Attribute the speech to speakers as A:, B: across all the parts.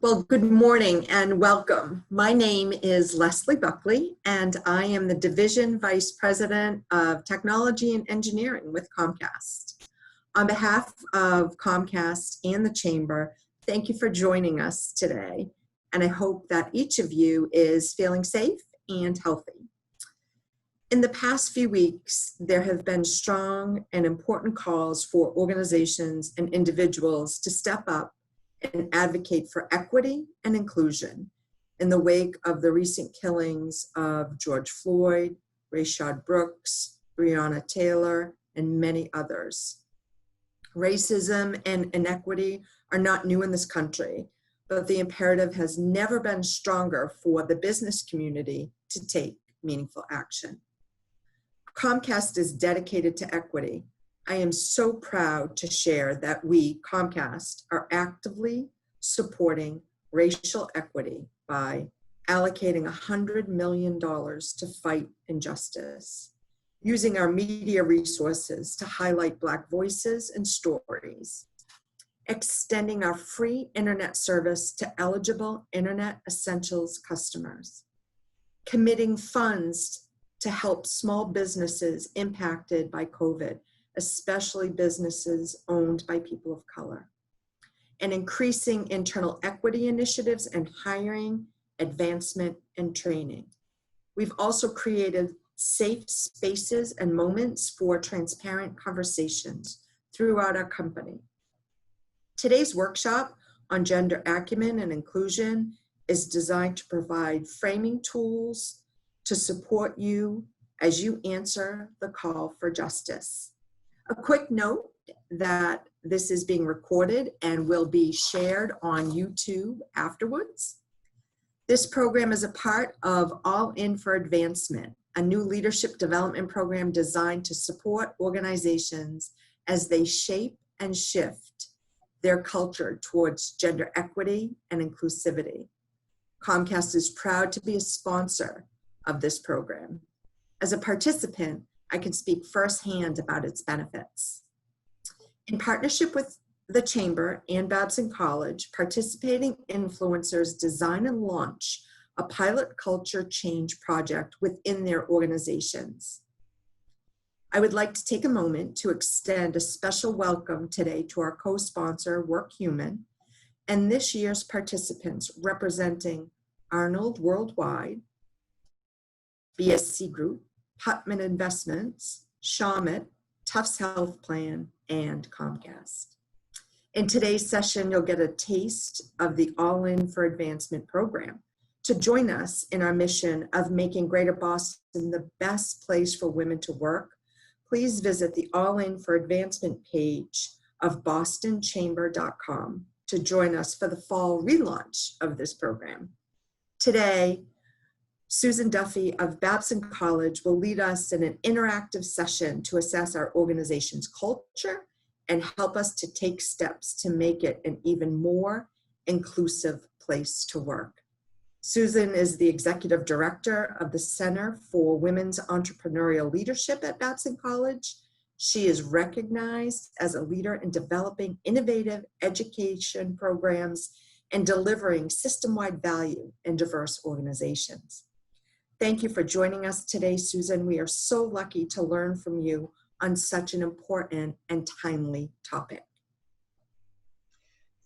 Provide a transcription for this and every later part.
A: Well, good morning and welcome. My name is Leslie Buckley, and I am the Division Vice President of Technology and Engineering with Comcast. On behalf of Comcast and the Chamber, thank you for joining us today, and I hope that each of you is feeling safe and healthy. In the past few weeks, there have been strong and important calls for organizations and individuals to step up and advocate for equity and inclusion in the wake of the recent killings of George Floyd, Rayshard Brooks, Breonna Taylor, and many others. Racism and inequity are not new in this country, but the imperative has never been stronger for the business community to take meaningful action. Comcast is dedicated to equity. I am so proud to share that we, Comcast, are actively supporting racial equity by allocating $100 million to fight injustice, using our media resources to highlight Black voices and stories, extending our free internet service to eligible Internet Essentials customers, committing funds to help small businesses impacted by COVID, especially businesses owned by people of color, and increasing internal equity initiatives and hiring, advancement, and training. We've also created safe spaces and moments for transparent conversations throughout our company. Today's workshop on gender acumen and inclusion is designed to provide framing tools to support you as you answer the call for justice. A quick note that this is being recorded and will be shared on YouTube afterwards. This program is a part of All In for Advancement, a new leadership development program designed to support organizations as they shape and shift their culture towards gender equity and inclusivity. Comcast is proud to be a sponsor of this program. As a participant, I can speak firsthand about its benefits. In partnership with the Chamber and Babson College, participating influencers design and launch a pilot culture change project within their organizations. I would like to take a moment to extend a special welcome today to our co-sponsor, Acumen, and this year's participants representing Arnold Worldwide, BSC Group, Putman Investments, Shawmut, Tufts Health Plan, and Comcast. In today's session, you'll get a taste of the All In for Advancement program. To join us in our mission of making Greater Boston the best place for women to work, please visit the All In for Advancement page of bostonchamber.com to join us for the fall relaunch of this program. Today, Susan Duffy of Babson College will lead us in an interactive session to assess our organization's culture and help us to take steps to make it an even more inclusive place to work. Susan is the Executive Director of the Center for Women's Entrepreneurial Leadership at Babson College. She is recognized as a leader in developing innovative education programs and delivering system-wide value in diverse organizations. Thank you for joining us today, Susan. We are so lucky to learn from you on such an important and timely topic.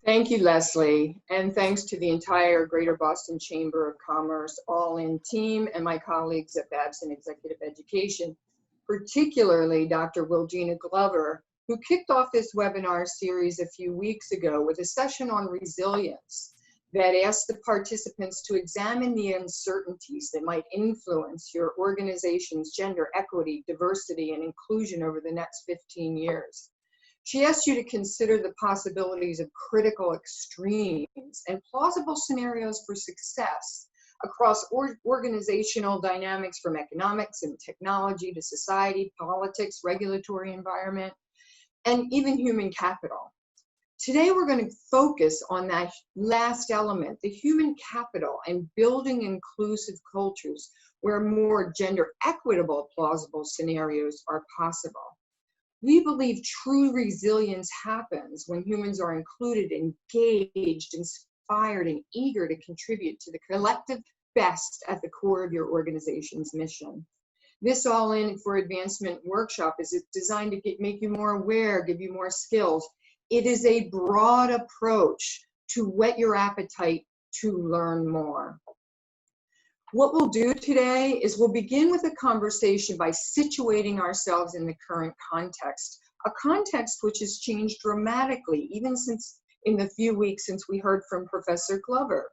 B: Thank you, Leslie, and thanks to the entire Greater Boston Chamber of Commerce All In team and my colleagues at Babson Executive Education, particularly Dr. Wilgina Glover, who kicked off this webinar series a few weeks ago with a session on resilience that asked the participants to examine the uncertainties that might influence your organization's gender equity, diversity, and inclusion over the next 15 years. She asked you to consider the possibilities of critical extremes and plausible scenarios for success across organizational dynamics from economics and technology to society, politics, regulatory environment, and even human capital. Today, we're going to focus on that last element, the human capital, and building inclusive cultures where more gender equitable plausible scenarios are possible. We believe true resilience happens when humans are included, engaged, inspired and eager to contribute to the collective best at the core of your organization's mission. This All In for Advancement workshop is designed to make you more aware, give you more skills. It is a broad approach to whet your appetite to learn more. What we'll do today is we'll begin with a conversation by situating ourselves in the current context, a context which has changed dramatically, even since in the few weeks since we heard from Professor Glover.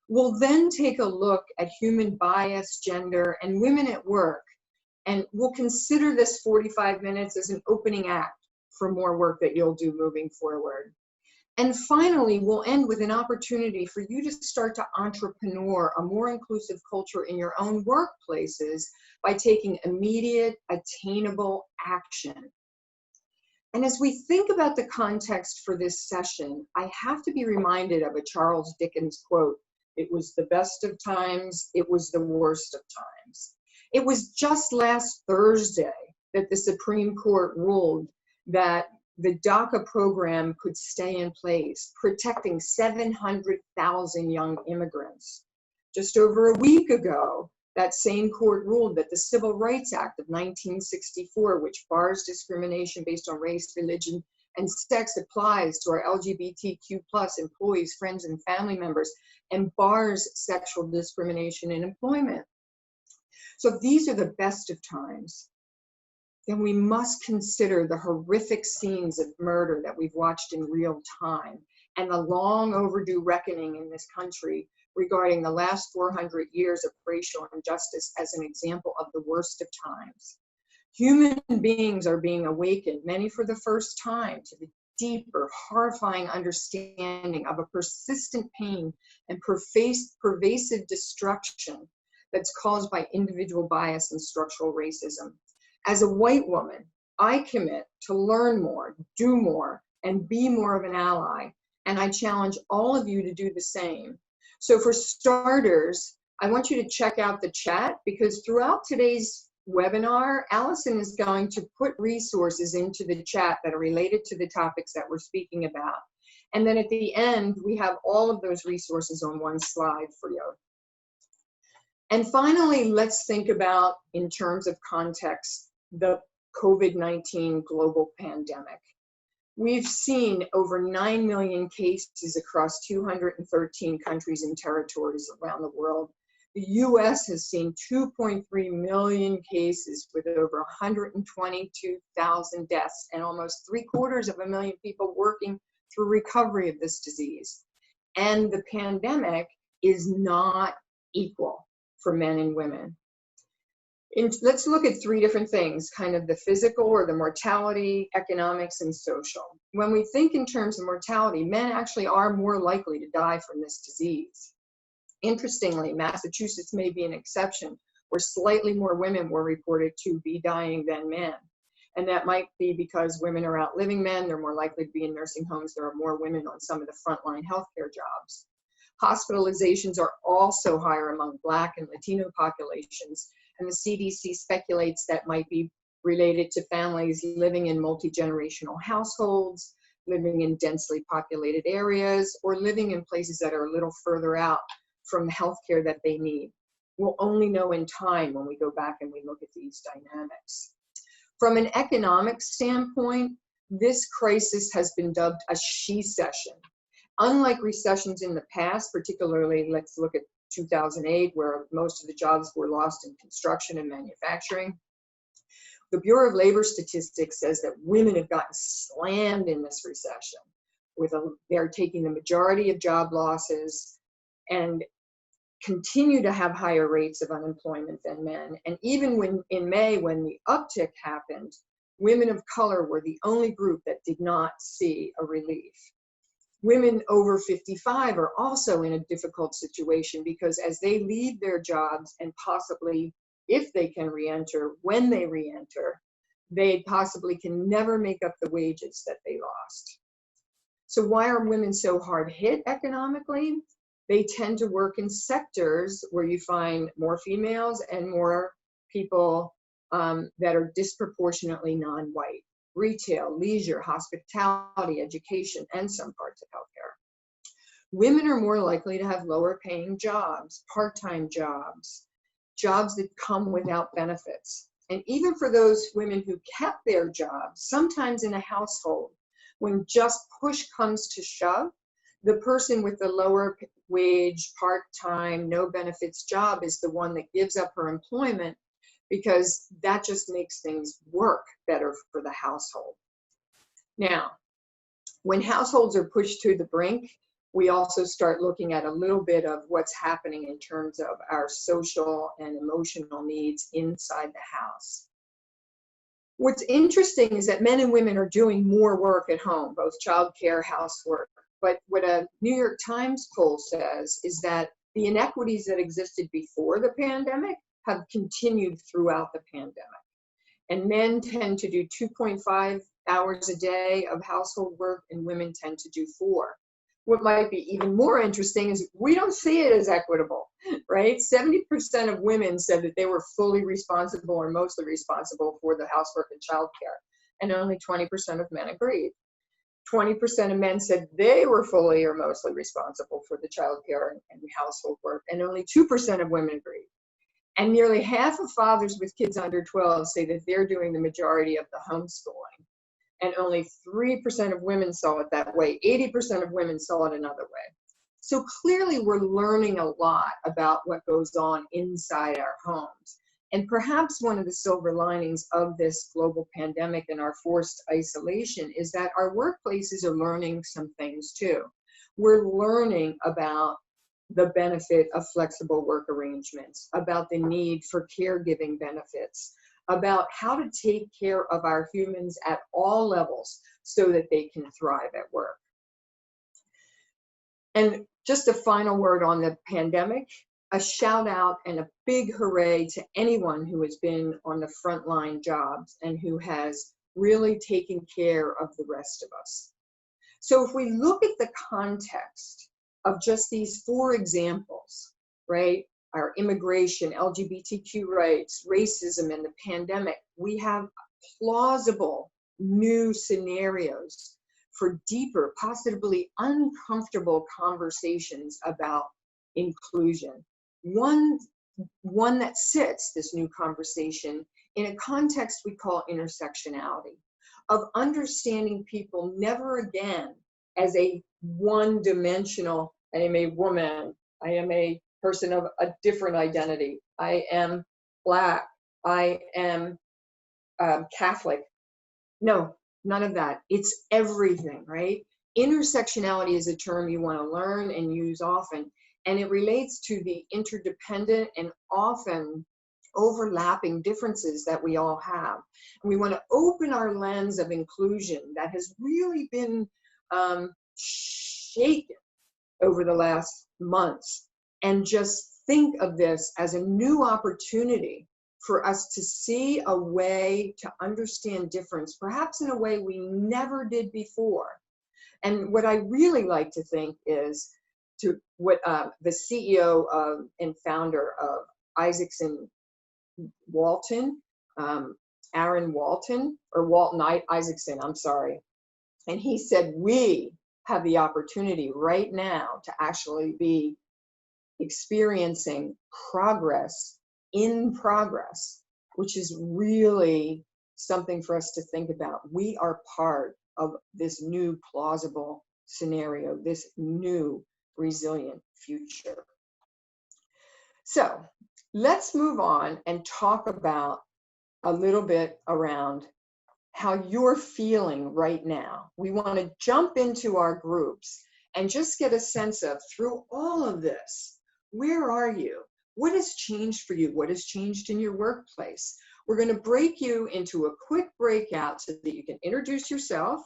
B: We'll then take a look at human bias, gender, and women at work, and we'll consider this 45 minutes as an opening act for more work that you'll do moving forward. And finally, we'll end with an opportunity for you to start to entrepreneur a more inclusive culture in your own workplaces by taking immediate, attainable action. And as we think about the context for this session, I have to be reminded of a Charles Dickens quote. It was the best of times, it was the worst of times. It was just last Thursday that the Supreme Court ruled that the DACA program could stay in place, protecting 700,000 young immigrants. Just over a week ago, that same court ruled that the Civil Rights Act of 1964, which bars discrimination based on race, religion, and sex, applies to our LGBTQ+ employees, friends, and family members, and bars sexual discrimination in employment. So if these are the best of times, then we must consider the horrific scenes of murder that we've watched in real time and the long overdue reckoning in this country regarding the last 400 years of racial injustice as an example of the worst of times. Human beings are being awakened, many for the first time, to the deeper, horrifying understanding of a persistent pain and pervasive destruction that's caused by individual bias and structural racism. As a white woman, I commit to learn more, do more, and be more of an ally, and I challenge all of you to do the same. So for starters, I want you to check out the chat, because throughout today's webinar, Allison is going to put resources into the chat that are related to the topics that we're speaking about. And then at the end, we have all of those resources on one slide for you. And finally, let's think about, in terms of context, the COVID-19 global pandemic. We've seen over 9 million cases across 213 countries and territories around the world. The US has seen 2.3 million cases with over 122,000 deaths and almost 750,000 people working through recovery of this disease. And the pandemic is not equal for men and women. Let's look at three different things, kind of the physical or the mortality, economics, and social. When we think in terms of mortality, men actually are more likely to die from this disease. Interestingly, Massachusetts may be an exception, where slightly more women were reported to be dying than men. And that might be because women are outliving men, they're more likely to be in nursing homes, there are more women on some of the frontline healthcare jobs. Hospitalizations are also higher among Black and Latino populations, and the CDC speculates that might be related to families living in multi-generational households, living in densely populated areas, or living in places that are a little further out from the healthcare that they need. We'll only know in time when we go back and we look at these dynamics. From an economic standpoint, this crisis has been dubbed a she-cession. Unlike recessions in the past, particularly let's look at 2008, where most of the jobs were lost in construction and manufacturing, the Bureau of Labor Statistics says that women have gotten slammed in this recession. They're taking the majority of job losses and continue to have higher rates of unemployment than men. And even when in May, when the uptick happened, women of color were the only group that did not see a relief. Women over 55 are also in a difficult situation because as they leave their jobs and possibly, if they can re-enter, when they re-enter, they possibly can never make up the wages that they lost. So why are women so hard hit economically? They tend to work in sectors where you find more females and more people that are disproportionately non-white. Retail, leisure, hospitality, education, and some parts of healthcare. women are more likely to have lower paying jobs, part-time jobs, jobs that come without benefits. And even for those women who kept their jobs, sometimes in a household, when just push comes to shove, the person with the lower wage, part-time, no benefits job is the one that gives up her employment because that just makes things work better for the household. Now, when households are pushed to the brink, we also start looking at a little bit of what's happening in terms of our social and emotional needs inside the house. What's interesting is that men and women are doing more work at home, both childcare, housework. But what a New York Times poll says is that the inequities that existed before the pandemic have continued throughout the pandemic. And men tend to do 2.5 hours a day of household work, and women tend to do 4. What might be even more interesting is we don't see it as equitable, right? 70% of women said that they were fully responsible or mostly responsible for the housework and childcare, and only 20% of men agreed. 20% of men said they were fully or mostly responsible for the childcare and household work, and only 2% of women agreed. And nearly half of fathers with kids under 12 say that they're doing the majority of the homeschooling. And only 3% of women saw it that way. 80% of women saw it another way. So clearly we're learning a lot about what goes on inside our homes. And perhaps one of the silver linings of this global pandemic and our forced isolation is that our workplaces are learning some things too. We're learning about the benefit of flexible work arrangements, about the need for caregiving benefits, about how to take care of our humans at all levels so that they can thrive at work. And just a final word on the pandemic, a shout out and a big hooray to anyone who has been on the frontline jobs and who has really taken care of the rest of us. So if we look at the context of just these 4 examples, right? Our immigration, LGBTQ rights, racism, and the pandemic, we have plausible new scenarios for deeper, possibly uncomfortable conversations about inclusion. One that sits, this new conversation, in a context we call intersectionality, of understanding people never again as a one-dimensional, I am a woman, I am a person of a different identity, I am Black, I am Catholic. No, none of that. It's everything, right? Intersectionality is a term you want to learn and use often, and it relates to the interdependent and often overlapping differences that we all have. And we want to open our lens of inclusion that has really been shaken over the last months, and just think of this as a new opportunity for us to see a way to understand difference, perhaps in a way we never did before. And what I really like to think is to what the CEO and founder of Isaacson Walton, Aaron Walton, or Walton Isaacson, I'm sorry. And he said, we have the opportunity right now to actually be experiencing progress in progress, which is really something for us to think about. We are part of this new plausible scenario, this new resilient future. So let's move on and talk about a little bit around how you're feeling right now. We want to jump into our groups and just get a sense of, through all of this, where are you? What has changed for you? What has changed in your workplace? We're going to break you into a quick breakout so that you can introduce yourself.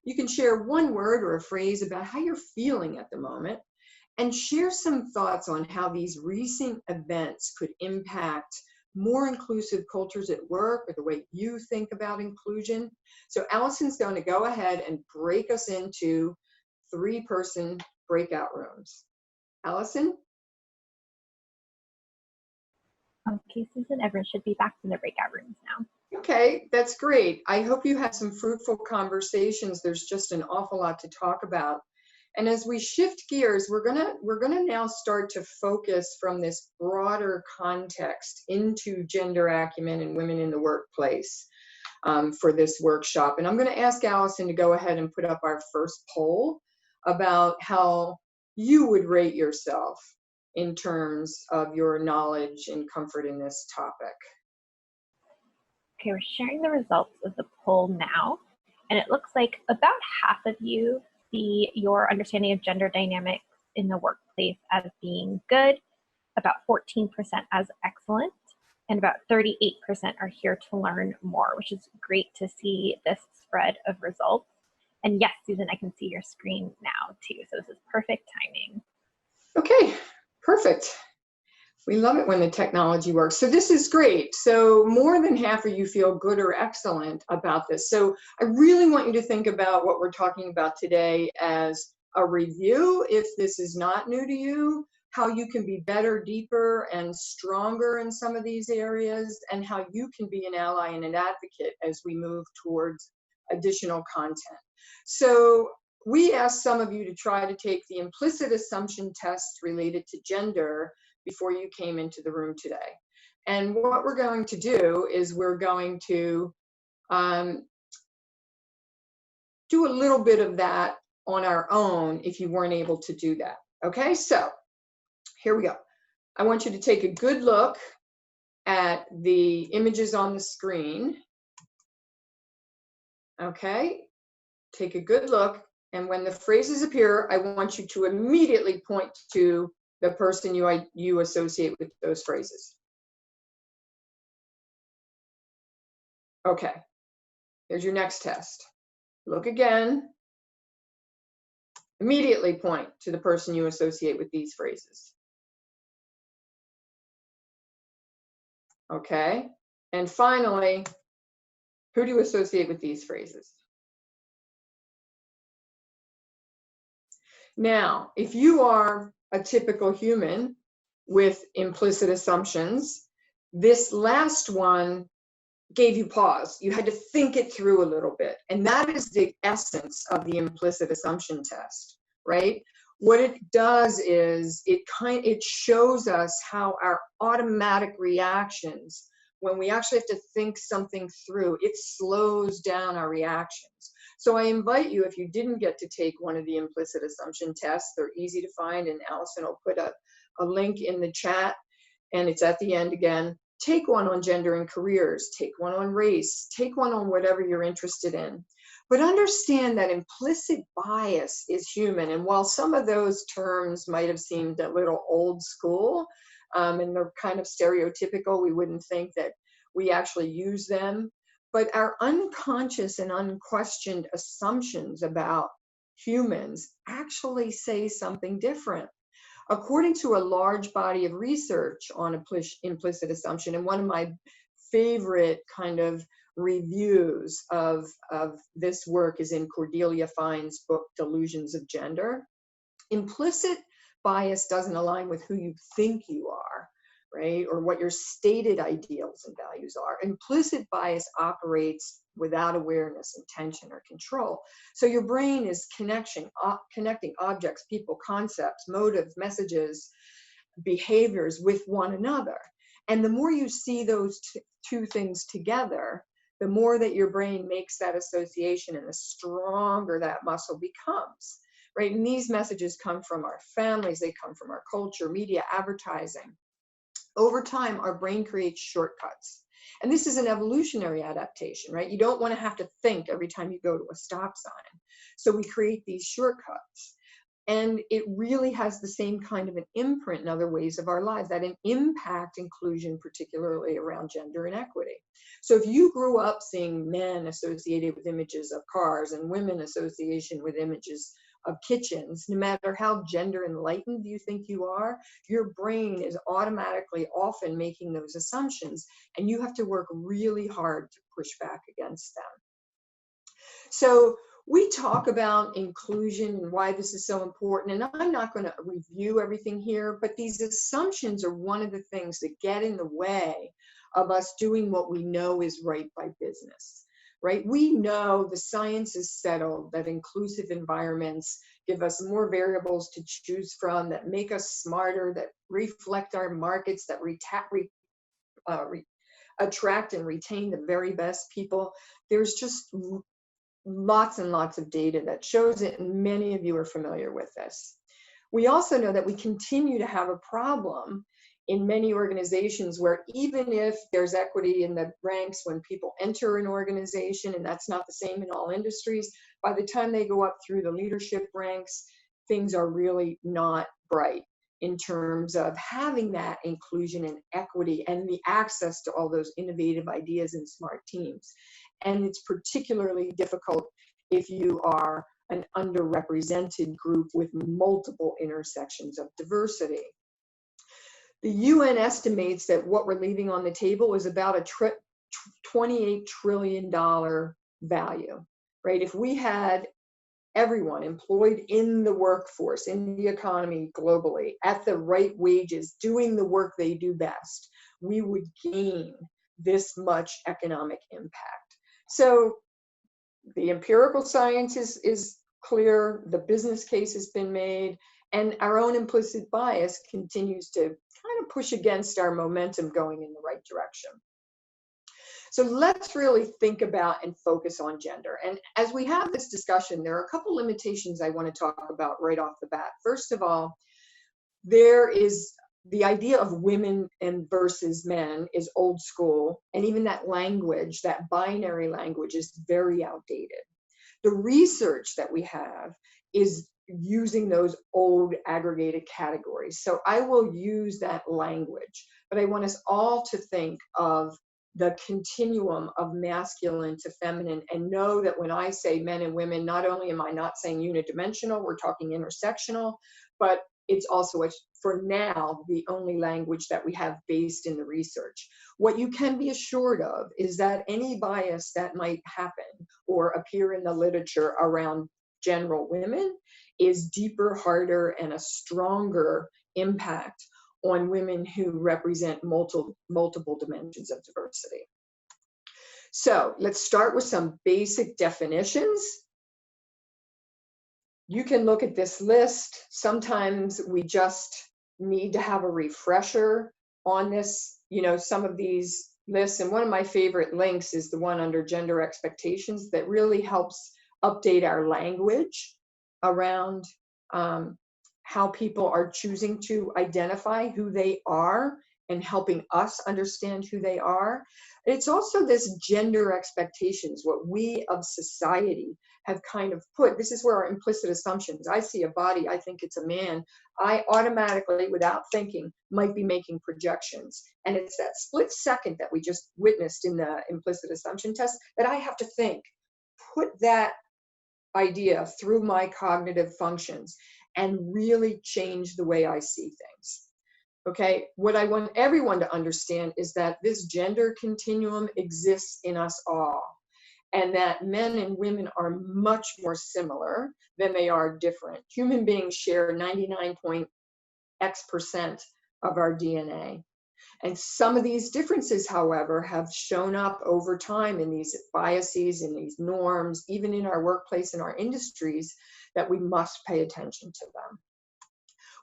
B: You can share one word or a phrase about how you're feeling at the moment, and share some thoughts on how these recent events could impact more inclusive cultures at work, or the way you think about inclusion. So Allison's going to go ahead and break us into 3-person breakout rooms. Allison?
C: Okay, Susan, everyone should be back in the breakout rooms now.
B: Okay, that's great. I hope you had some fruitful conversations. There's just an awful lot to talk about. And as we shift gears, we're gonna now start to focus from this broader context into gender acumen and women in the workplace for this workshop. And I'm gonna ask Allison to go ahead and put up our first poll about how you would rate yourself in terms of your knowledge and comfort in this topic.
C: Okay, we're sharing the results of the poll now, and it looks like about half of you see your understanding of gender dynamics in the workplace as being good, about 14% as excellent, and about 38% are here to learn more, which is great to see this spread of results. And yes, Susan, I can see your screen now too, so this is perfect timing.
B: Okay, perfect. We love it when the technology works. So this is great. So more than half of you feel good or excellent about this. So I really want you to think about what we're talking about today as a review, if this is not new to you, how you can be better, deeper, and stronger in some of these areas, and how you can be an ally and an advocate as we move towards additional content. So we asked some of you to try to take the implicit assumption test related to gender before you came into the room today. And what we're going to do is we're going to do a little bit of that on our own if you weren't able to do that. Okay, so here we go. I want you to take a good look at the images on the screen. Okay, take a good look. And when the phrases appear, I want you to immediately point to the person you associate with those phrases. Okay, here's your next test. Look again. Immediately point to the person you associate with these phrases. Okay, and finally, who do you associate with these phrases? Now, if you are a typical human with implicit assumptions, this last one gave you pause. You had to think it through a little bit. And that is the essence of the implicit assumption test, right? What it does is it shows us how our automatic reactions, when we actually have to think something through, it slows down our reactions. So I invite you, if you didn't get to take one of the implicit assumption tests, they're easy to find, and Allison will put a link in the chat, and it's at the end again. Take one on gender and careers, take one on race, take one on whatever you're interested in. But understand that implicit bias is human, and while some of those terms might have seemed a little old school, and they're kind of stereotypical, we wouldn't think that we actually use them, but our unconscious and unquestioned assumptions about humans actually say something different. According to a large body of research on implicit assumption, and one of my favorite kind of reviews of this work is in Cordelia Fine's book, Delusions of Gender. Implicit bias doesn't align with who you think you are, right? Or what your stated ideals and values are. Implicit bias operates without awareness, intention, or control. So your brain is connecting objects, people, concepts, motives, messages, behaviors with one another. And the more you see those two things together, the more that your brain makes that association and the stronger that muscle becomes, right? And these messages come from our families, they come from our culture, media, advertising. Over time, our brain creates shortcuts. And this is an evolutionary adaptation, right? You don't want to have to think every time you go to a stop sign. So we create these shortcuts. And it really has the same kind of an imprint in other ways of our lives that impact inclusion, particularly around gender inequity. So if you grew up seeing men associated with images of cars and women association with images of kitchens, no matter how gender enlightened you think you are, your brain is automatically often making those assumptions, and you have to work really hard to push back against them. So we talk about inclusion and why this is so important, and I'm not going to review everything here, but these assumptions are one of the things that get in the way of us doing what we know is right by business. right? We know the science is settled that inclusive environments give us more variables to choose from, that make us smarter, that reflect our markets, that attract and retain the very best people. There's just lots and lots of data that shows it, and many of you are familiar with this. We also know that we continue to have a problem in many organizations where even if there's equity in the ranks when people enter an organization, and that's not the same in all industries, by the time they go up through the leadership ranks, things are really not bright in terms of having that inclusion and equity and the access to all those innovative ideas and smart teams. And it's particularly difficult if you are an underrepresented group with multiple intersections of diversity. The UN estimates that what we're leaving on the table is about a $28 trillion value, right? If we had everyone employed in the workforce, in the economy globally, at the right wages, doing the work they do best, we would gain this much economic impact. So the empirical science is clear, the business case has been made, and our own implicit bias continues to kind of push against our momentum going in the right direction. So let's really think about and focus on gender. And as we have this discussion, there are a couple limitations I want to talk about right off the bat. First of all, there is the idea of women and versus men is old school, and even that language, that binary language, is very outdated. The research that we have is using those old aggregated categories. So I will use that language, but I want us all to think of the continuum of masculine to feminine, and know that when I say men and women, not only am I not saying unidimensional, we're talking intersectional, but it's also, for now, the only language that we have based in the research. What you can be assured of is that any bias that might happen or appear in the literature around general women is deeper, harder, and a stronger impact on women who represent multiple dimensions of diversity. So let's start with some basic definitions. You can look at this list. Sometimes we just need to have a refresher on this, some of these lists. And one of my favorite links is the one under gender expectations that really helps update our language around how people are choosing to identify who they are and helping us understand who they are. It's also this gender expectations, what we of society have kind of put. This is where our implicit assumptions. I see a body, I think it's a man. I automatically, without thinking, might be making projections. And it's that split second that we just witnessed in the implicit assumption test that I have to think, put that idea through my cognitive functions and really change the way I see things. Okay, what I want everyone to understand is that this gender continuum exists in us all, and that men and women are much more similar than they are different. Human beings share 99.x% of our DNA. And some of these differences, however, have shown up over time in these biases, in these norms, even in our workplace and our industries, that we must pay attention to them.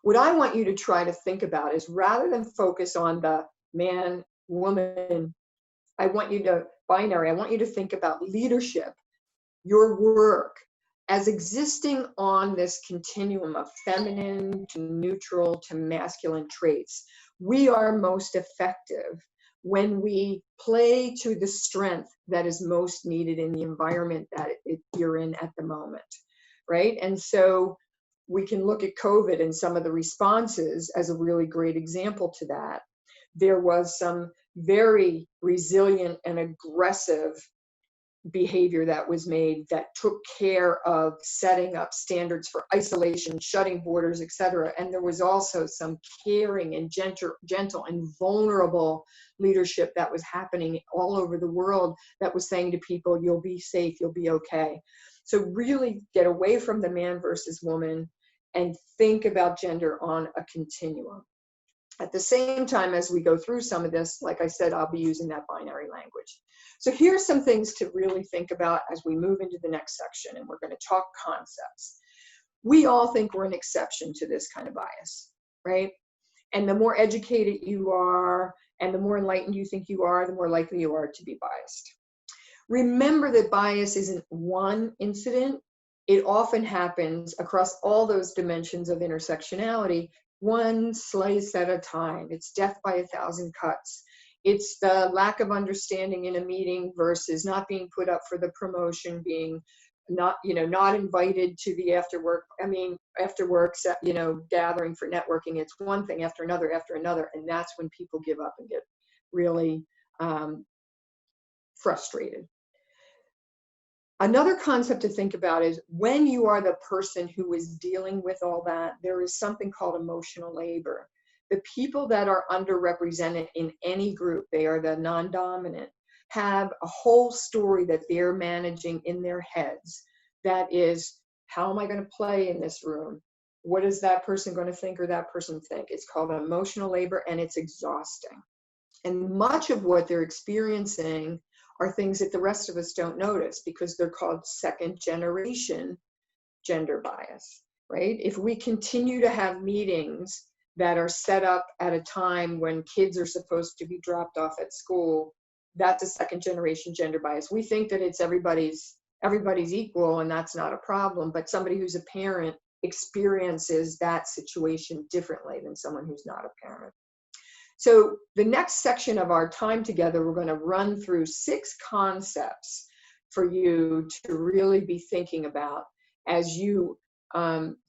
B: What I want you to try to think about is, rather than focus on the man, woman, I want you to think about leadership, your work, as existing on this continuum of feminine to neutral to masculine traits. We are most effective when we play to the strength that is most needed in the environment that you're in at the moment, right? And so we can look at COVID and some of the responses as a really great example to that. There was some very resilient and aggressive behavior that was made that took care of setting up standards for isolation, shutting borders, etc. And there was also some caring and gentle and vulnerable leadership that was happening all over the world that was saying to people, you'll be safe, you'll be okay. So really get away from the man versus woman and think about gender on a continuum. At the same time, as we go through some of this, like I said, I'll be using that binary language. So here's some things to really think about as we move into the next section, and we're going to talk concepts. We all think we're an exception to this kind of bias, right? And the more educated you are and the more enlightened you think you are, the more likely you are to be biased. Remember that bias isn't one incident. It often happens across all those dimensions of intersectionality, one slice at a time. It's death by 1,000 cuts. It's the lack of understanding in a meeting versus not being put up for the promotion, being not invited to the after work gathering for networking. It's one thing after another, and that's when people give up and get really frustrated. Another concept to think about is when you are the person who is dealing with all that, there is something called emotional labor. The people that are underrepresented in any group, they are the non-dominant, have a whole story that they're managing in their heads. That is, how am I going to play in this room? What is that person going to think or that person think? It's called emotional labor, and it's exhausting. And much of what they're experiencing are things that the rest of us don't notice because they're called second generation gender bias, right? If we continue to have meetings that are set up at a time when kids are supposed to be dropped off at school, that's a second generation gender bias. We think that it's everybody's equal and that's not a problem, but somebody who's a parent experiences that situation differently than someone who's not a parent. So the next section of our time together, we're going to run through 6 concepts for you to really be thinking about as you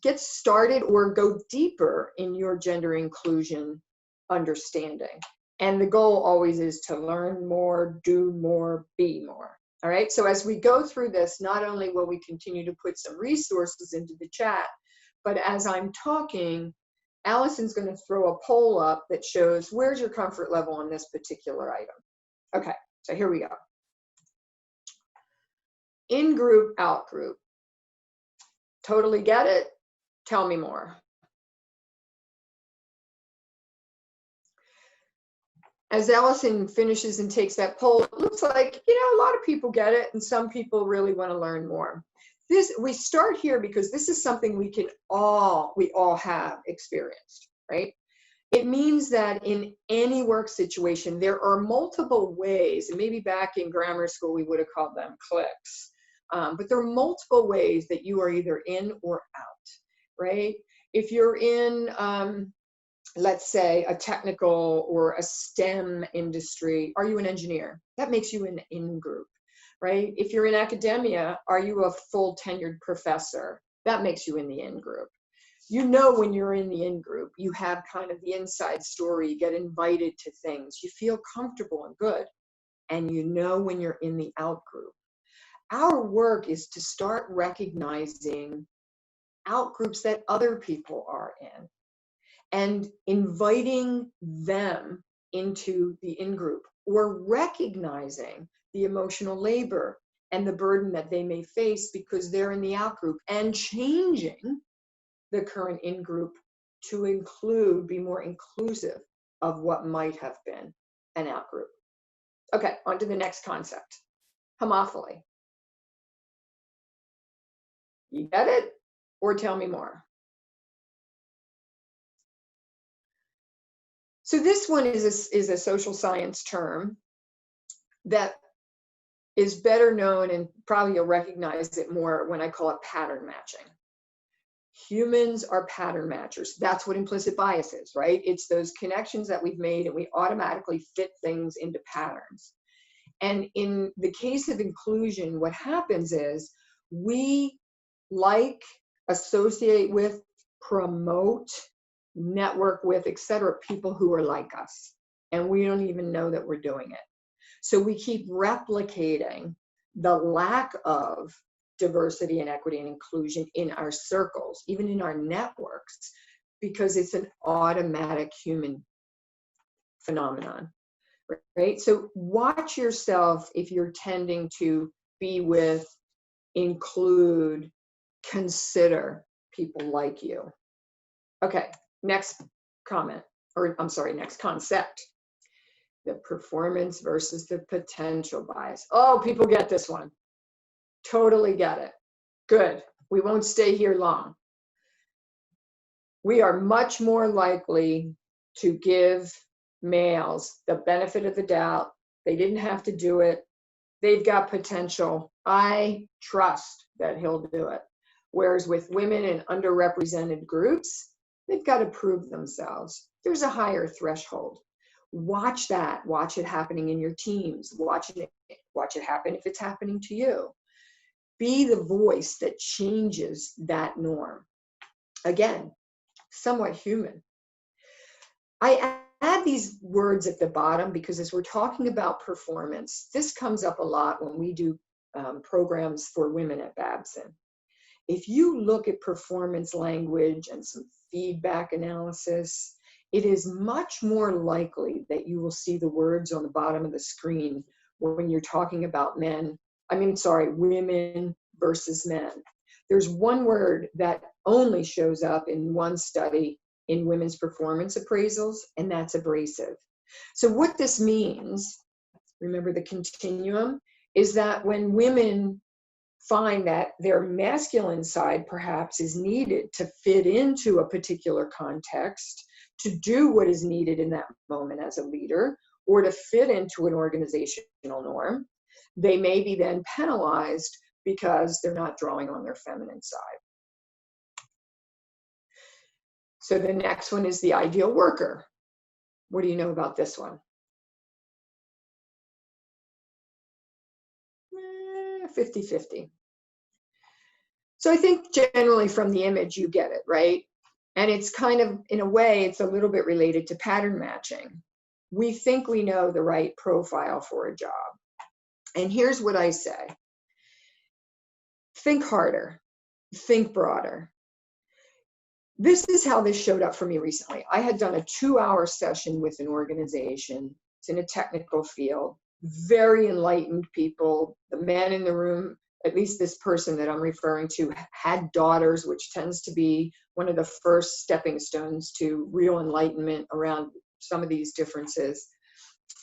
B: get started or go deeper in your gender inclusion understanding. And the goal always is to learn more, do more, be more. All right, so as we go through this, not only will we continue to put some resources into the chat, but as I'm talking, Allison's going to throw a poll up that shows where's your comfort level on this particular item. Okay, so here we go. In-group, out-group. Totally get it? Tell me more. As Allison finishes and takes that poll, it looks like, a lot of people get it and some people really want to learn more. We start here because this is something we all have experienced, right? It means that in any work situation, there are multiple ways, and maybe back in grammar school, we would have called them cliques. But there are multiple ways that you are either in or out, right? If you're in, let's say, a technical or a STEM industry, are you an engineer? That makes you an in-group, right? If you're in academia, are you a full tenured professor? That makes you in the in-group. When you're in the in-group, you have kind of the inside story, you get invited to things, you feel comfortable and good, and when you're in the out-group. Our work is to start recognizing out-groups that other people are in and inviting them into the in-group, or recognizing the emotional labor and the burden that they may face because they're in the out-group, and changing the current in-group to be more inclusive of what might have been an out-group. Okay, on to the next concept, homophily. You get it? Or tell me more. So this one is a social science term that is better known, and probably you'll recognize it more when I call it pattern matching. Humans are pattern matchers. That's what implicit bias is, right? It's those connections that we've made and we automatically fit things into patterns. And in the case of inclusion, what happens is we associate with, promote, network with, etc., people who are like us. And we don't even know that we're doing it. So we keep replicating the lack of diversity and equity and inclusion in our circles, even in our networks, because it's an automatic human phenomenon, right? So watch yourself if you're tending to be with, include, consider people like you. Okay, next comment, or I'm sorry, next concept. The performance versus the potential bias. Oh, people get this one. Totally get it. Good. We won't stay here long. We are much more likely to give males the benefit of the doubt. They didn't have to do it. They've got potential. I trust that he'll do it. Whereas with women in underrepresented groups, they've got to prove themselves. There's a higher threshold. Watch that. Watch it happening in your teams. Watch it happen if it's happening to you. Be the voice that changes that norm. Again, somewhat human. I add these words at the bottom because as we're talking about performance, this comes up a lot when we do programs for women at Babson. If you look at performance language and some feedback analysis, it is much more likely that you will see the words on the bottom of the screen when you're talking about women versus men. There's one word that only shows up in one study in women's performance appraisals, and that's abrasive. So what this means, remember the continuum, is that when women find that their masculine side perhaps is needed to fit into a particular context, to do what is needed in that moment as a leader, or to fit into an organizational norm, they may be then penalized because they're not drawing on their feminine side. So the next one is the ideal worker. What do you know about this one? 50-50. So I think generally from the image you get it, right? And it's kind of, in a way, it's a little bit related to pattern matching. We think we know the right profile for a job. And here's what I say. Think harder, think broader. This is how this showed up for me recently. I had done a 2-hour session with an organization. It's in a technical field, very enlightened people. The men in the room, at least this person that I'm referring to, had daughters, which tends to be one of the first stepping stones to real enlightenment around some of these differences.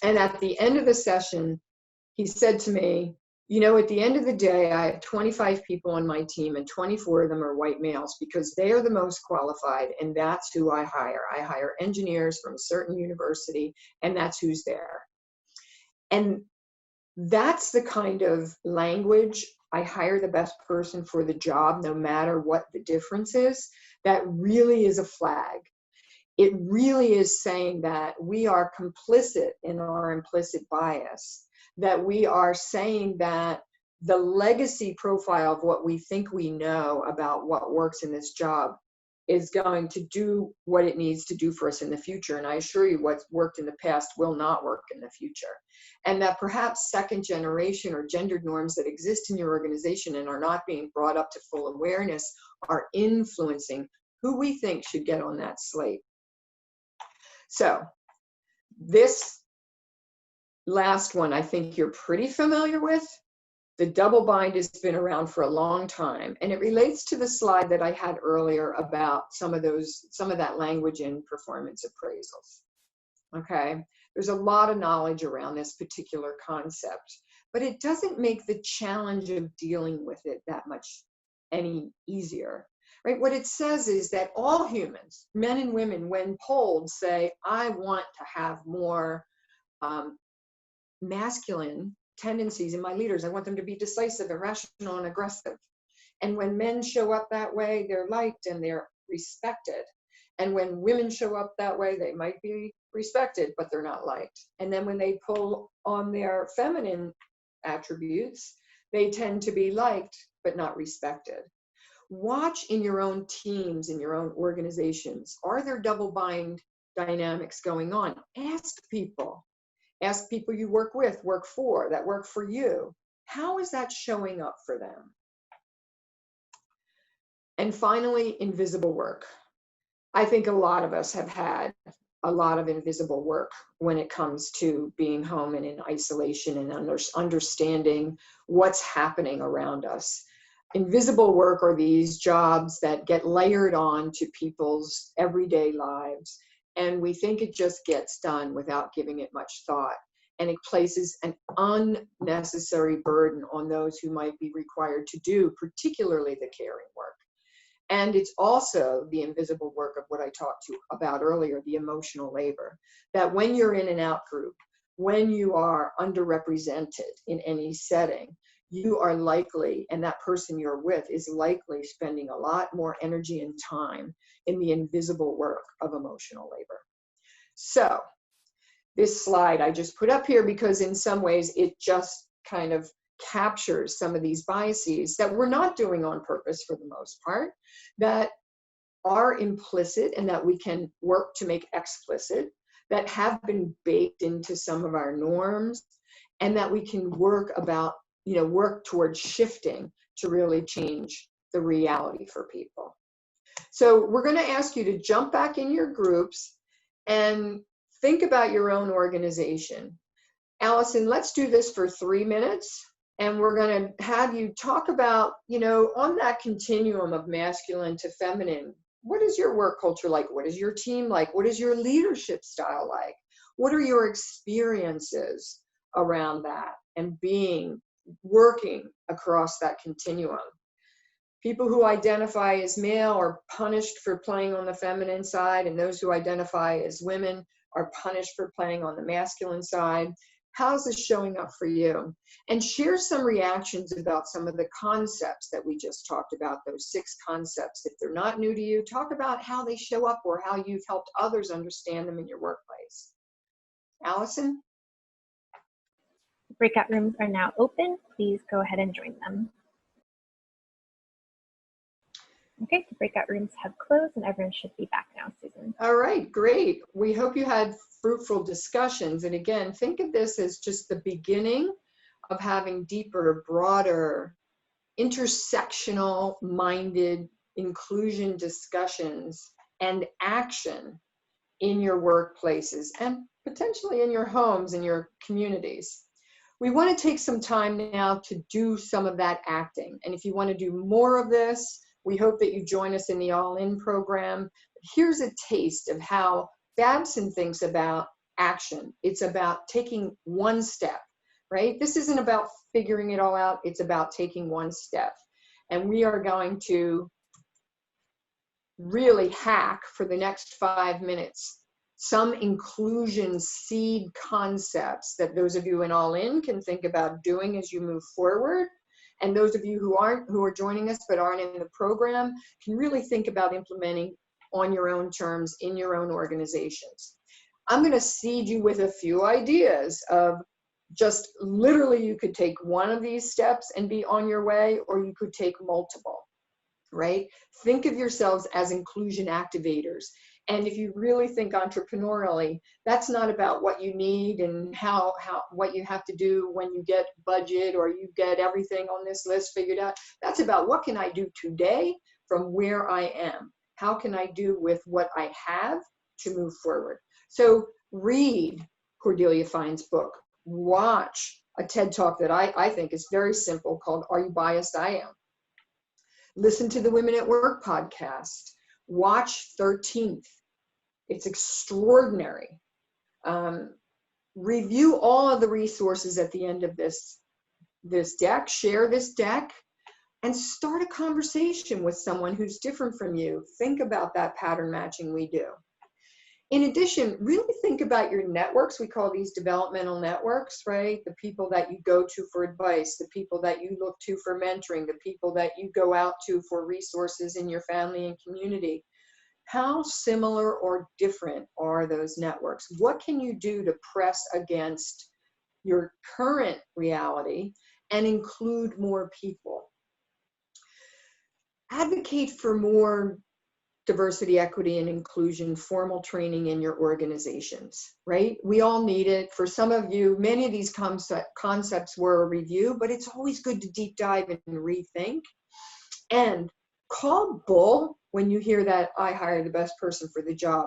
B: And at the end of the session, he said to me, you know, at the end of the day, I have 25 people on my team and 24 of them are white males because they are the most qualified and that's who I hire. I hire engineers from a certain university and that's who's there. And that's the kind of language, I hire the best person for the job no matter what the difference is, that really is a flag. It really is saying that we are complicit in our implicit bias, that we are saying that the legacy profile of what we think we know about what works in this job is going to do what it needs to do for us in the future. And I assure you what's worked in the past will not work in the future. And that perhaps second generation or gendered norms that exist in your organization and are not being brought up to full awareness are influencing who we think should get on that slate. So this last one, I think you're pretty familiar with. The double bind has been around for a long time, and it relates to the slide that I had earlier about some of that language in performance appraisals. Okay, there's a lot of knowledge around this particular concept, but it doesn't make the challenge of dealing with it that much any easier. Right? What it says is that all humans, men and women, when polled, say, I want to have more masculine tendencies in my leaders. I want them to be decisive, irrational, and aggressive. And when men show up that way, they're liked and they're respected. And when women show up that way, they might be respected, but they're not liked. And then when they pull on their feminine attributes, they tend to be liked, but not respected. Watch in your own teams, in your own organizations, are there double bind dynamics going on? Ask people you work with, work for, that work for you. How is that showing up for them? And finally, invisible work. I think a lot of us have had a lot of invisible work when it comes to being home and in isolation and understanding what's happening around us. Invisible work are these jobs that get layered on to people's everyday lives. And we think it just gets done without giving it much thought. And it places an unnecessary burden on those who might be required to do, particularly the caring work. And it's also the invisible work of what I talked about earlier, the emotional labor, that when you're in an out group, when you are underrepresented in any setting, you are likely, and that person you're with is likely spending a lot more energy and time in the invisible work of emotional labor. So this slide I just put up here because in some ways it just kind of captures some of these biases that we're not doing on purpose for the most part, that are implicit and that we can work to make explicit, that have been baked into some of our norms, and that we can work towards shifting to really change the reality for people. So we're going to ask you to jump back in your groups and think about your own organization. Allison, let's do this for 3 minutes. And we're going to have you talk about, on that continuum of masculine to feminine, what is your work culture like? What is your team like? What is your leadership style like? What are your experiences around that and working across that continuum? People who identify as male are punished for playing on the feminine side, and those who identify as women are punished for playing on the masculine side. How's this showing up for you? And share some reactions about some of the concepts that we just talked about, those 6 concepts. If they're not new to you, talk about how they show up or how you've helped others understand them in your workplace. Allison?
C: Breakout rooms are now open. Please go ahead and join them. Okay, the breakout rooms have closed and everyone should be back now, Susan.
B: All right, great. We hope you had fruitful discussions. And again, think of this as just the beginning of having deeper, broader, intersectional minded inclusion discussions and action in your workplaces and potentially in your homes and your communities. We want to take some time now to do some of that acting. And if you want to do more of this, we hope that you join us in the All-In program. Here's a taste of how Babson thinks about action. It's about taking one step, right? This isn't about figuring it all out. It's about taking one step. And we are going to really hack for the next 5 minutes some inclusion seed concepts that those of you in All-In can think about doing as you move forward. And those of you who are joining us but aren't in the program can really think about implementing on your own terms in your own organizations. I'm going to seed you with a few ideas of just literally you could take one of these steps and be on your way, or you could take multiple, right? Think of yourselves as inclusion activators. And if you really think entrepreneurially, that's not about what you need and what you have to do when you get budget or you get everything on this list figured out. That's about what can I do today from where I am? How can I do with what I have to move forward? So read Cordelia Fine's book. Watch a TED Talk that I think is very simple called Are You Biased? I Am. Listen to the Women at Work podcast. Watch 13th. It's extraordinary. Review all of the resources at the end of this deck. Share this deck and start a conversation with someone who's different from you. Think about that pattern matching we do. In addition, really think about your networks. We call these developmental networks, right? The people that you go to for advice, the people that you look to for mentoring, the people that you go out to for resources in your family and community. How similar or different are those networks? What can you do to press against your current reality and include more people? Advocate for more diversity, equity, and inclusion formal training in your organizations, right? We all need it. For some of you, many of these concepts were a review, but it's always good to deep dive and rethink. And call bull when you hear that I hire the best person for the job.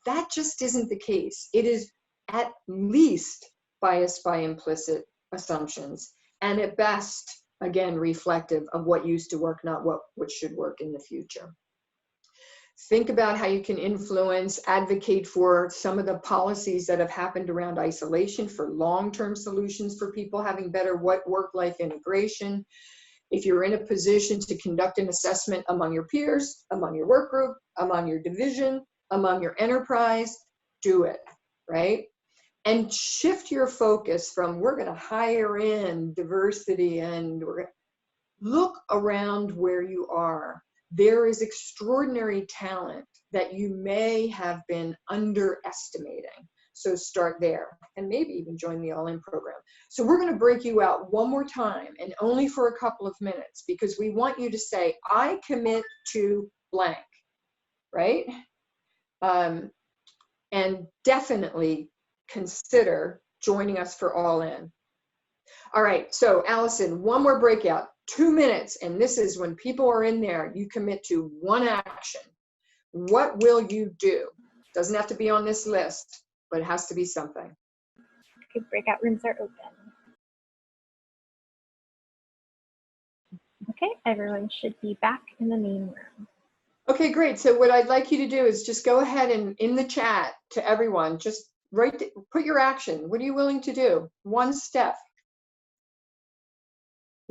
B: That just isn't the case. It is at least biased by implicit assumptions, and at best, again, reflective of what used to work, not what should work in the future. Think about how you can influence, advocate for some of the policies that have happened around isolation, for long-term solutions for people having better work-life integration. If you're in a position to conduct an assessment among your peers, among your work group, among your division, among your enterprise, do it, right? And shift your focus from we're going to hire in diversity and look around where you are. There is extraordinary talent that you may have been underestimating. So start there and maybe even join the All-In program. So we're going to break you out one more time, and only for a couple of minutes, because we want you to say, I commit to blank, right? And definitely consider joining us for All-In. All right, so Allison, one more breakout, 2 minutes, and this is when people are in there, you commit to one action. What will you do? Doesn't have to be on this list, but it has to be something.
C: Okay, breakout rooms are open. Okay, everyone should be back in the main room.
B: Okay, great. So what I'd like you to do is just go ahead and in the chat to everyone, just put your action. What are you willing to do? One step.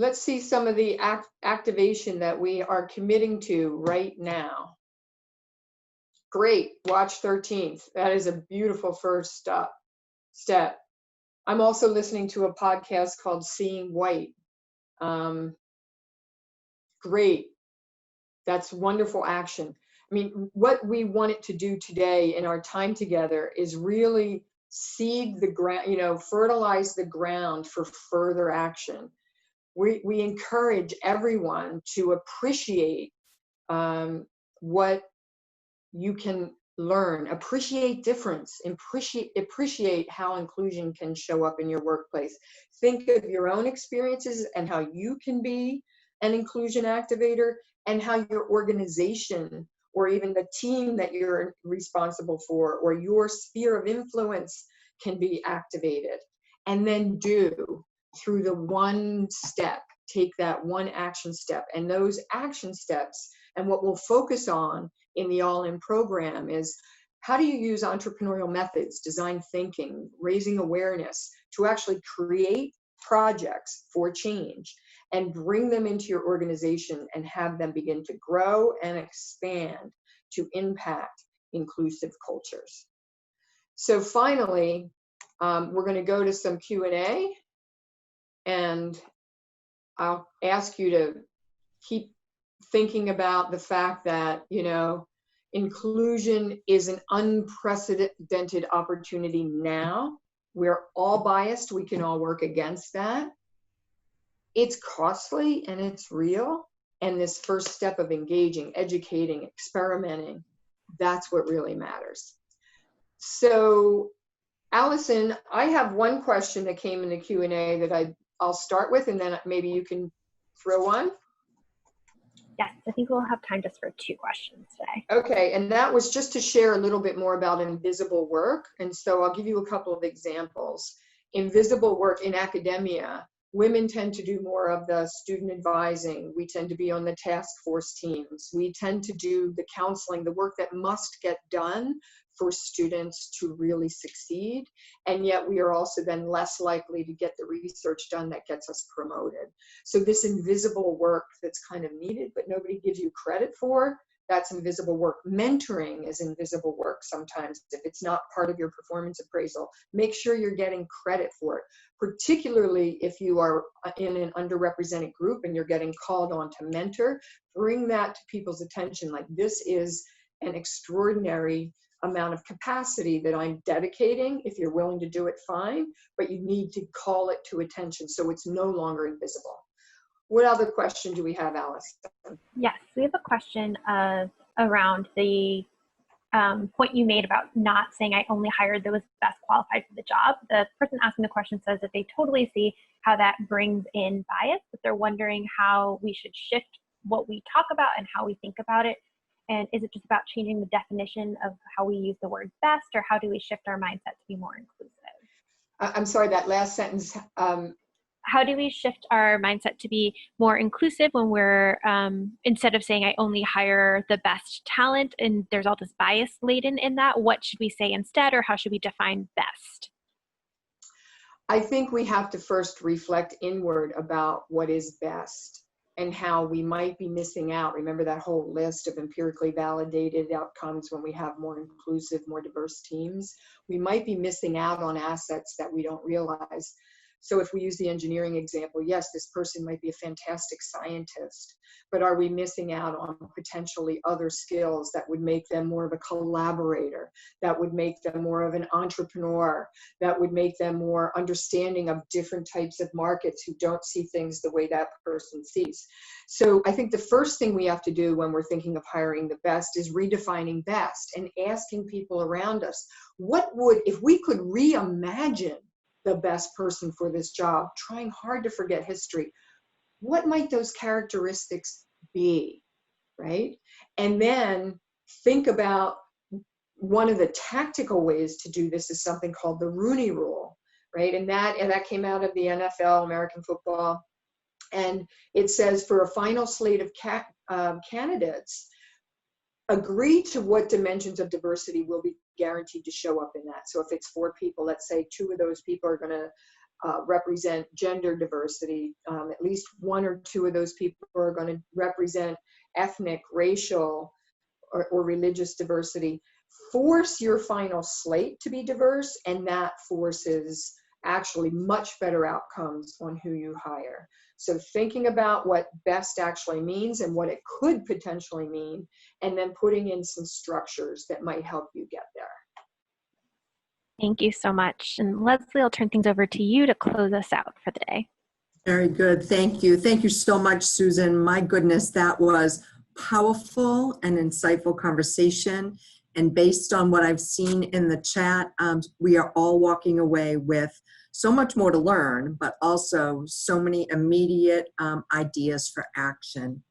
B: Let's see some of the activation that we are committing to right now. Great, watch 13th. That is a beautiful first step. I'm also listening to a podcast called Seeing White. Great, that's wonderful action. I mean, what we wanted to do today in our time together is really seed the ground, fertilize the ground for further action. We encourage everyone to appreciate what you can learn, appreciate difference, appreciate how inclusion can show up in your workplace. Think of your own experiences and how you can be an inclusion activator, and how your organization or even the team that you're responsible for or your sphere of influence can be activated. And then do through the one step, take that one action step, and those action steps, and what we'll focus on in the All-In program is how do you use entrepreneurial methods, design thinking, raising awareness to actually create projects for change and bring them into your organization and have them begin to grow and expand to impact inclusive cultures. So finally, we're going to go to some Q&A, and I'll ask you to keep thinking about the fact that, inclusion is an unprecedented opportunity now. We're all biased. We can all work against that. It's costly and it's real. And this first step of engaging, educating, experimenting, that's what really matters. So, Allison, I have one question that came in the Q&A that I'll start with, and then maybe you can throw one.
C: Yes, I think we'll have time just for 2 questions today.
B: Okay, and that was just to share a little bit more about invisible work. And so I'll give you a couple of examples. Invisible work in academia, women tend to do more of the student advising. We tend to be on the task force teams. We tend to do the counseling, the work that must get done for students to really succeed. And yet we are also then less likely to get the research done that gets us promoted. So this invisible work that's kind of needed, but nobody gives you credit for, that's invisible work. Mentoring is invisible work sometimes. If it's not part of your performance appraisal, make sure you're getting credit for it, particularly if you are in an underrepresented group and you're getting called on to mentor. Bring that to people's attention, like this is an extraordinary amount of capacity that I'm dedicating. If you're willing to do it, fine, but you need to call it to attention so it's no longer invisible. What other question do we have, Alice?
C: Yes, we have a question around the point you made about not saying I only hired those best qualified for the job. The person asking the question says that they totally see how that brings in bias, but they're wondering how we should shift what we talk about and how we think about it. And is it just about changing the definition of how we use the word best, or how do we shift our mindset to be more inclusive?
B: I'm sorry, that last sentence.
C: how do we shift our mindset to be more inclusive when we're, instead of saying I only hire the best talent and there's all this bias laden in that, what should we say instead, or how should we define best?
B: I think we have to first reflect inward about what is best and how we might be missing out. Remember that whole list of empirically validated outcomes when we have more inclusive, more diverse teams? We might be missing out on assets that we don't realize. So if we use the engineering example, yes, this person might be a fantastic scientist, but are we missing out on potentially other skills that would make them more of a collaborator, that would make them more of an entrepreneur, that would make them more understanding of different types of markets who don't see things the way that person sees? So I think the first thing we have to do when we're thinking of hiring the best is redefining best and asking people around us, what would, if we could reimagine the best person for this job, trying hard to forget history, what might those characteristics be, right? And then think about one of the tactical ways to do this is something called the Rooney Rule, right? And that came out of the NFL, American football, and it says for a final slate of candidates, agree to what dimensions of diversity will be guaranteed to show up in that. So if it's 4 people, let's say 2 of those people are going to represent gender diversity. At least 1 or 2 of those people are going to represent ethnic, racial, or religious diversity. Force your final slate to be diverse, and that forces actually much better outcomes on who you hire. So thinking about what best actually means and what it could potentially mean, and then putting in some structures that might help you get there.
C: Thank you so much. And Leslie, I'll turn things over to you to close us out for the day.
A: Very good. Thank you. Thank you so much, Susan. My goodness, that was powerful and insightful conversation. And based on what I've seen in the chat, we are all walking away with so much more to learn, but also so many immediate ideas for action.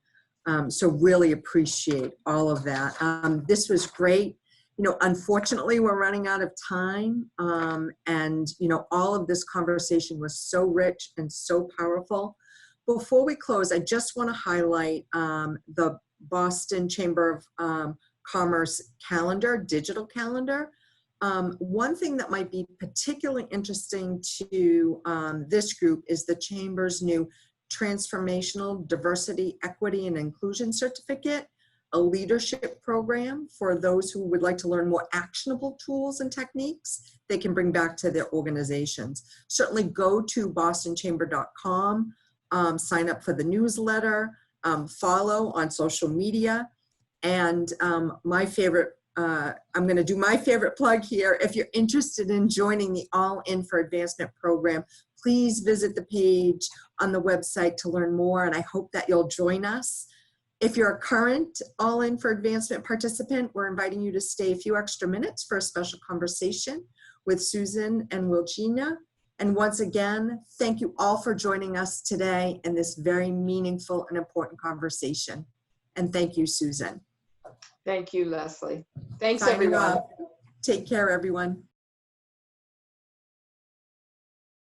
A: So really appreciate all of that. This was great. You know, unfortunately, we're running out of time. And, you know, all of this conversation was so rich and so powerful. Before we close, I just want to highlight the Boston Chamber of Commerce calendar, digital calendar. One thing that might be particularly interesting to this group is the Chamber's new Transformational Diversity, Equity, and Inclusion Certificate, a leadership program for those who would like to learn more actionable tools and techniques they can bring back to their organizations. Certainly go to bostonchamber.com, sign up for the newsletter, follow on social media, and my favorite, I'm going to do my favorite plug here. If you're interested in joining the All In for Advancement program, please visit the page on the website to learn more, and I hope that you'll join us. If you're a current All In for Advancement participant, we're inviting you to stay a few extra minutes for a special conversation with Susan and Wilgina. And once again, thank you all for joining us today in this very meaningful and important conversation. And thank you, Susan.
B: Thank you, Leslie. Thanks,
A: Signing
B: everyone.
A: off. Take care, everyone.